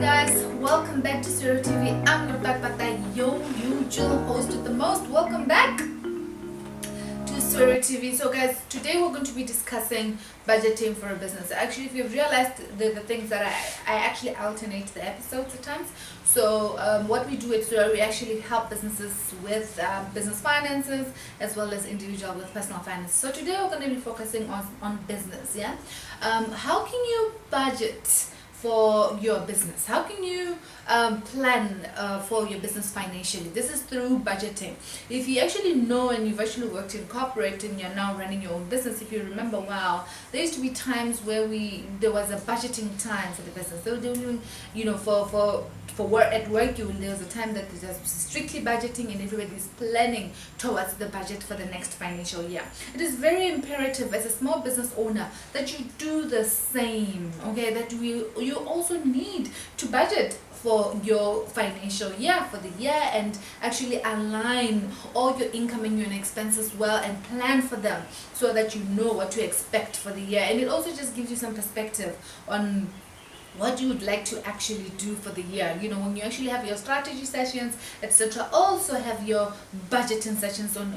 guys, welcome back to Sero TV. I'm your your usual host with the most. Welcome back to Sero TV. So guys, today we're going to be discussing budgeting for a business. Actually, if you've realized the things that I actually alternate the episodes at times. So what we do at Sero, we actually help businesses with business finances as well as individual with personal finance. So today we're going to be focusing on business. Yeah, how can you budget for your business? How can you plan for your business financially? This is through budgeting. If you actually know and you've actually worked in corporate and you're now running your own business, if you remember, wow, there used to be times where there was a budgeting time for the business. They were doing, for work at work, there was a time that there's strictly budgeting and everybody's planning towards the budget for the next financial year. It is very imperative as a small business owner that you do the same, okay? That you also need to budget for your financial year, for the year, and actually align all your income and your expenses well and plan for them so that you know what to expect for the year. And it also just gives you some perspective on what you would like to actually do for the year. You know, when you actually have your strategy sessions, etc., also have your budgeting sessions on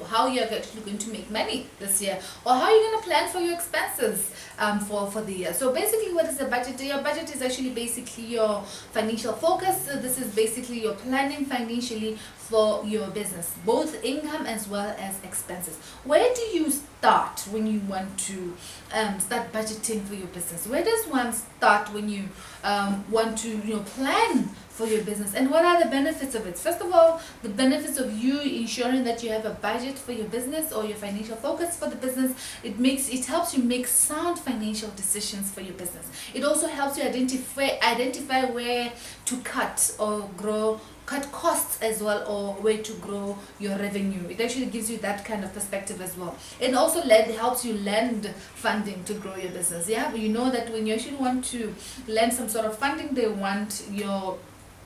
how you're actually going to make money this year, or how you're going to plan for your expenses for the year. So basically, what is the budget? Your budget is actually basically your financial focus. So this is basically your planning financially for your business, both income as well as expenses. Where do you start when you want to start budgeting for your business? Where does one start when you want to plan for your business, and what are the benefits of it? First of all, the benefits of you ensuring that you have a budget for your business or your financial focus for the business, it helps you make sound financial decisions for your business. It also helps you identify where to cut or cut costs as well, or where to grow your revenue. It actually gives you that kind of perspective as well. It also helps you lend funding to grow your business. Yeah, but you know that when you actually want to lend some sort of funding, they want your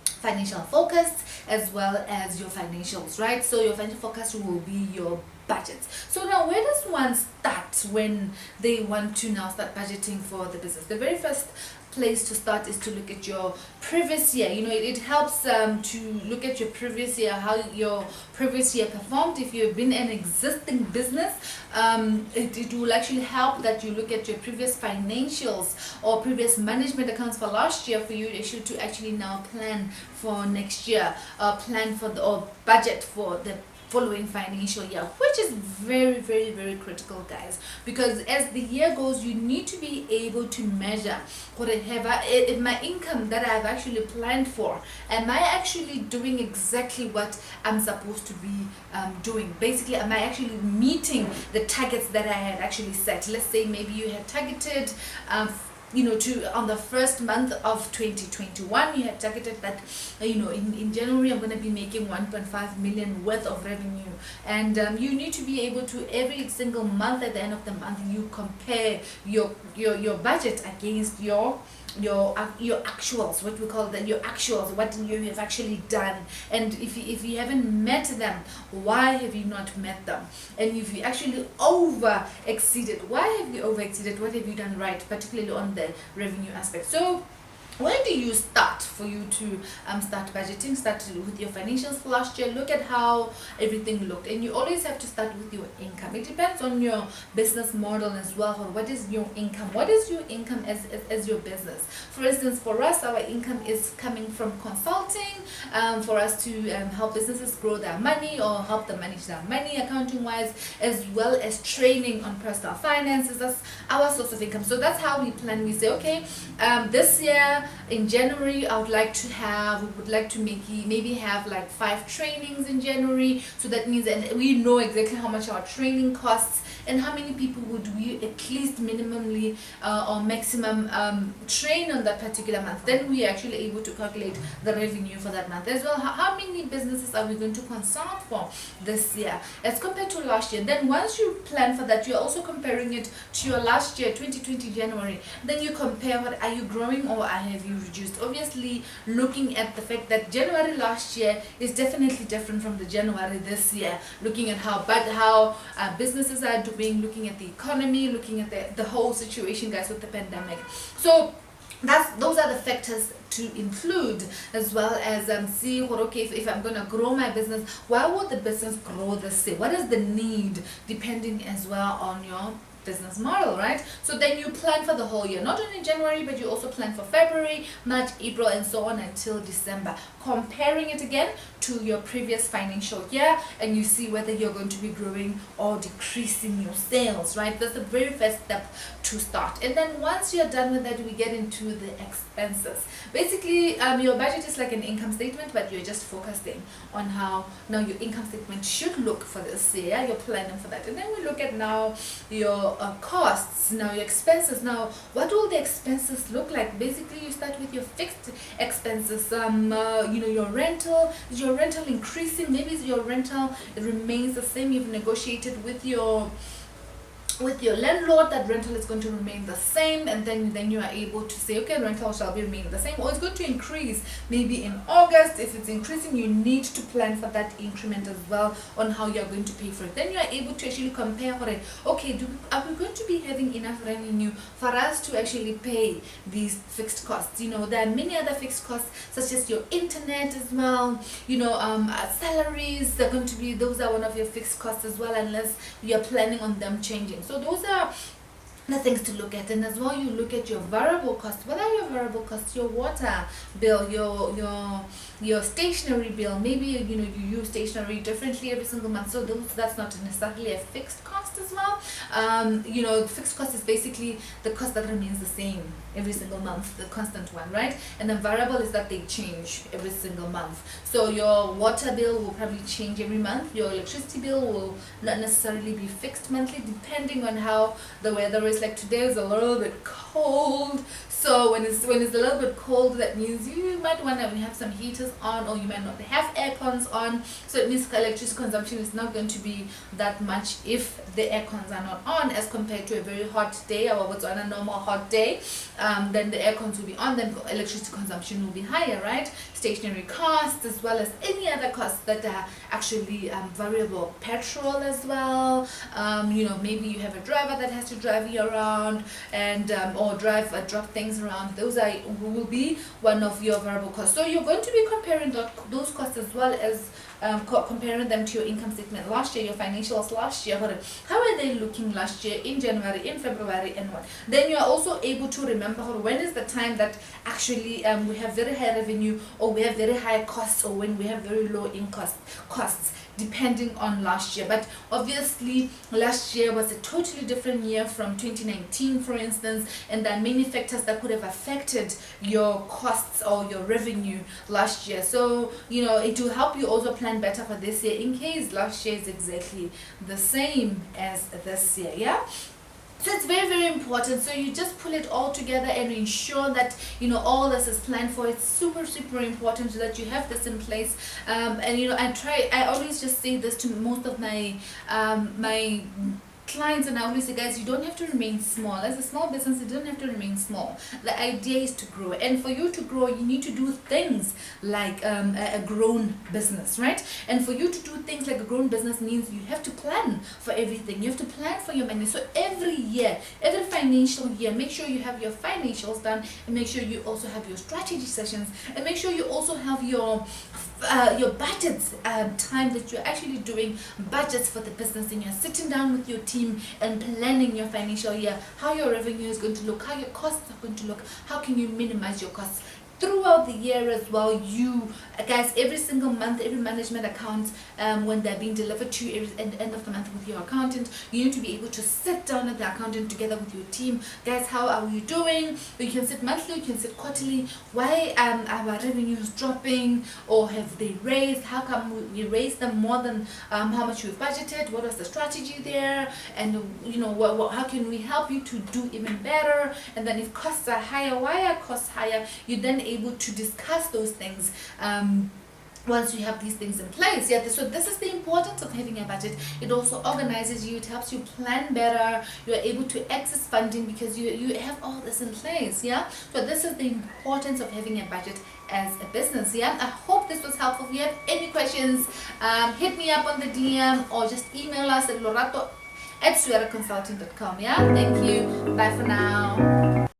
financial focus as well as your financials, right? So your financial focus will be your budgets. So now, where does one start when they want to now start budgeting for the business? The very first place to start is to look at your previous year. It helps to look at your previous year, how your previous year performed. If you've been an existing business, it will actually help that you look at your previous financials or previous management accounts for last year for you to actually now plan for next year, or budget for the following financial year, which is very, very, very critical, guys, because as the year goes, you need to be able to measure if my income that I've actually planned for, am I actually doing exactly what I'm supposed to be doing? Basically, am I actually meeting the targets that I had actually set? Let's say maybe you had targeted on the first month of 2021, you had targeted that in January I'm going to be making 1.5 million worth of revenue, and you need to be able to, every single month, at the end of the month, you compare your budget against your actuals, what we call your actuals, what you have actually done. And if you haven't met them, why have you not met them? And if you actually over exceeded, why have you over exceeded? What have you done right, particularly on the revenue aspect? So where do you start for you to start budgeting? Start with your financials for last year. Look at how everything looked, and you always have to start with your income. It depends on your business model as well. Or what is your income? What is your income as your business? For instance, for us, our income is coming from consulting, for us to help businesses grow their money or help them manage their money accounting wise, as well as training on personal finances. That's our source of income. So that's how we plan. We say, okay, this year in January, we would like to maybe have like 5 trainings in January. So that means that we know exactly how much our training costs and how many people would we at least minimally or maximum train on that particular month. Then we are actually able to calculate the revenue for that month as well. How many businesses are we going to consult for this year as compared to last year? Then once you plan for that, you're also comparing it to your last year, 2020 January. Then you compare, what are you growing or have you reduced? Obviously, looking at the fact that January last year is definitely different from the January this year, looking at how businesses are doing, looking at the economy, looking at the whole situation, guys, with the pandemic. So those are the factors to include, as well as see what, okay, if I'm going to grow my business, why would the business grow this year? What is the need, depending as well on your business model, right? So then you plan for the whole year, not only January, but you also plan for February, March, April, and so on until December, comparing it again to your previous financial year, and you see whether you're going to be growing or decreasing your sales, right? That's the very first step to start. And then once you're done with that, we get into the expenses. Basically, your budget is like an income statement, but you're just focusing on how now your income statement should look for this year. You're planning for that. And then we look at now your costs, now your expenses. Now, what will the expenses look like? Basically, you start with your fixed expenses. Your rental. Is your rental increasing? Maybe your rental remains the same. You've negotiated with your landlord that rental is going to remain the same, and then you are able to say, okay, rental shall be remain the same, or it's going to increase maybe in August. If it's increasing, you need to plan for that increment as well on how you're going to pay for it. Then you are able to actually compare for it. Okay, are we going to be having enough revenue for us to actually pay these fixed costs? There are many other fixed costs, such as your internet as well, salaries. Those are one of your fixed costs as well, unless you're planning on them changing. So those are the things to look at. And as well, you look at your variable costs. What are your variable costs? Your water bill, your stationery bill. Maybe you use stationery differently every single month, so that's not necessarily a fixed cost as well. The fixed cost is basically the cost that remains the same every single month, the constant one, right? And the variable is that they change every single month. So your water bill will probably change every month. Your electricity bill will not necessarily be fixed monthly, depending on how the weather is. Like today is a little bit cold, so when it's a little bit cold, that means you might want to have some heaters on, or you might not have air cons on. So it means electricity consumption is not going to be that much if the air cons are not on, as compared to a very hot day, or what's on a normal hot day. Then the air cons will be on, then electricity consumption will be higher, right? Stationary costs, as well as any other costs that are actually variable. Petrol as well. Maybe you have a driver that has to drive you around and or drop things around. Those will be one of your variable costs. So you're going to be comparing those costs, as well as comparing them to your income statement last year, your financials last year. How are they looking last year in January, in February, and what? Then you are also able to remember when is the time that actually we have very high revenue, or we have very high costs, or when we have very low costs, depending on last year. But obviously last year was a totally different year from 2019, for instance, and there are many factors that could have affected your costs or your revenue last year. So it will help you also plan better for this year, in case last year is exactly the same as this year. Yeah, so it's very, very important. So you just pull it all together and ensure that all this is planned for. It's super, super important that you have this in place. I always just say this to most of my my clients, and I always say, guys, you don't have to remain small. As a small business, you don't have to remain small. The idea is to grow, and for you to grow, you need to do things like a grown business, right? And for you to do things like a grown business means you have to plan for everything. You have to plan for your money. So every year, every financial year, make sure you have your financials done, and make sure you also have your strategy sessions, and make sure you also have your budgets, time that you're actually doing budgets for the business, and you're sitting down with your team and planning your financial year, how your revenue is going to look, how your costs are going to look, how can you minimize your costs throughout the year as well. You guys, every single month, every management account, when they're being delivered to you at the end of the month with your accountant, you need to be able to sit down at the accountant together with your team. Guys, how are we doing? You can sit monthly, you can sit quarterly. Why our revenues dropping, or have they raised? How come we raised them more than how much we've budgeted? What was the strategy there? And how can we help you to do even better? And then if costs are higher, why are costs higher? You then able to discuss those things once you have these things in place. Yeah, so this is the importance of having a budget. It also organizes you, it helps you plan better, you are able to access funding because you have all this in place. Yeah, so this is the importance of having a budget as a business. Yeah, I hope this was helpful. If you have any questions, hit me up on the DM, or just email us at lorato@sueraconsulting.com. Yeah, thank you, bye for now.